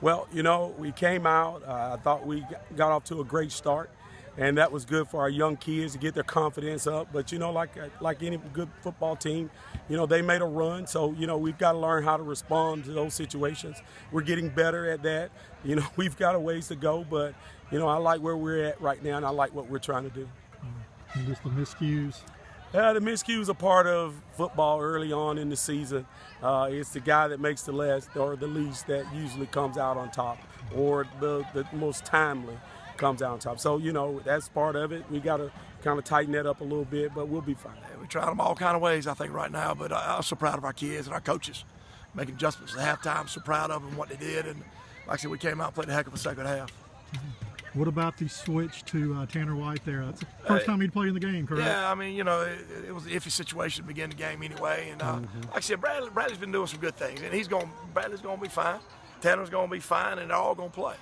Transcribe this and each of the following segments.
Well, we came out. I thought we got off to a great start, and that was good for our young kids to get their confidence up. But like any good football team, they made a run. So we've got to learn how to respond to those situations. We're getting better at that. We've got a ways to go, but I like where we're at right now, and I like what we're trying to do. And just the miscues. Yeah, the miscues are part of football early on in the season. It's the guy that makes the last or the least that usually comes out on top, or the most timely comes out on top. So, that's part of it. We got to kind of tighten that up a little bit, but we'll be fine. Yeah, we tried them all kind of ways, I think, right now, but I'm so proud of our kids and our coaches making adjustments at halftime. So proud of them, what they did, and like I said, we came out and played a heck of a second half. What about the switch to Tanner White there? That's the first time he'd played in the game, correct? Yeah, I mean, it was an iffy situation to begin the game anyway. And like I said, Bradley's been doing some good things, and Bradley's going to be fine. Tanner's going to be fine, and they're all going to play.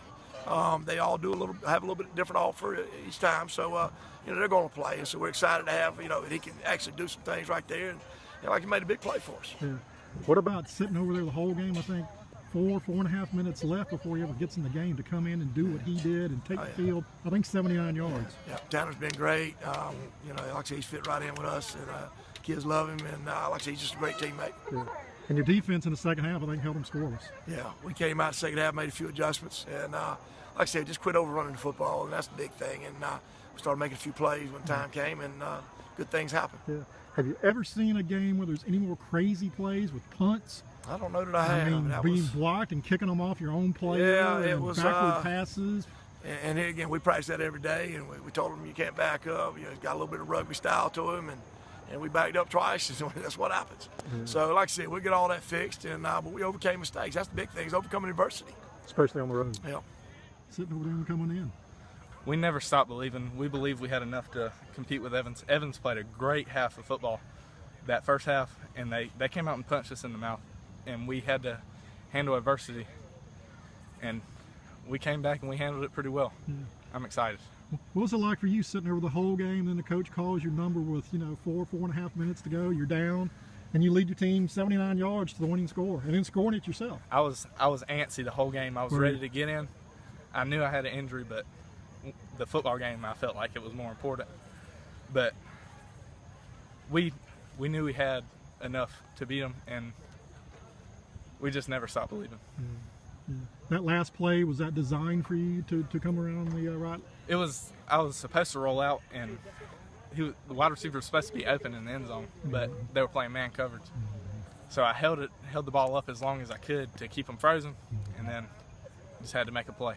They all have a little bit different offer each time, so they're going to play. And so we're excited to have that he can actually do some things right there, and like he made a big play for us. Yeah. What about sitting over there the whole game? I think 4.5 minutes left before he ever gets in the game to come in and do what he did and take the field. I think 79 yards. Yeah, Tanner's been great. Like I said, he's fit right in with us, and kids love him, and like I said, he's just a great teammate. Yeah. And your defense in the second half, I think, held him scoreless. Yeah, we came out in the second half, made a few adjustments, and like I said, just quit overrunning the football, and that's the big thing. And we started making a few plays when time came, and good things happened. Yeah. Have you ever seen a game where there's any more crazy plays with punts? I don't know that I have. I mean, being blocked and kicking them off your own play. Yeah, it and was backward passes. And here again, we practice that every day, and we told them you can't back up. He's got a little bit of rugby style to him, and we backed up twice, and that's what happens. Mm-hmm. So, like I said, we get all that fixed, and but we overcame mistakes. That's the big thing, is overcoming adversity. Especially on the road. Yeah. Sitting over there and coming in. We never stopped believing. We believed we had enough to compete with Evans. Evans played a great half of football that first half, and they came out and punched us in the mouth, and we had to handle adversity, and we came back and we handled it pretty well. Yeah. I'm excited. What was it like for you sitting over the whole game, then the coach calls your number with 4.5 minutes to go, you're down, and you lead your team 79 yards to the winning score, and then scoring it yourself? I was antsy the whole game. I was ready to get in. I knew I had an injury, but the football game, I felt like it was more important. But we knew we had enough to beat them, and we just never stopped believing. Yeah. That last play, was that designed for you to come around the right? It was. I was supposed to roll out, and the wide receiver was supposed to be open in the end zone, but they were playing man coverage. So I held the ball up as long as I could to keep them frozen, and then just had to make a play.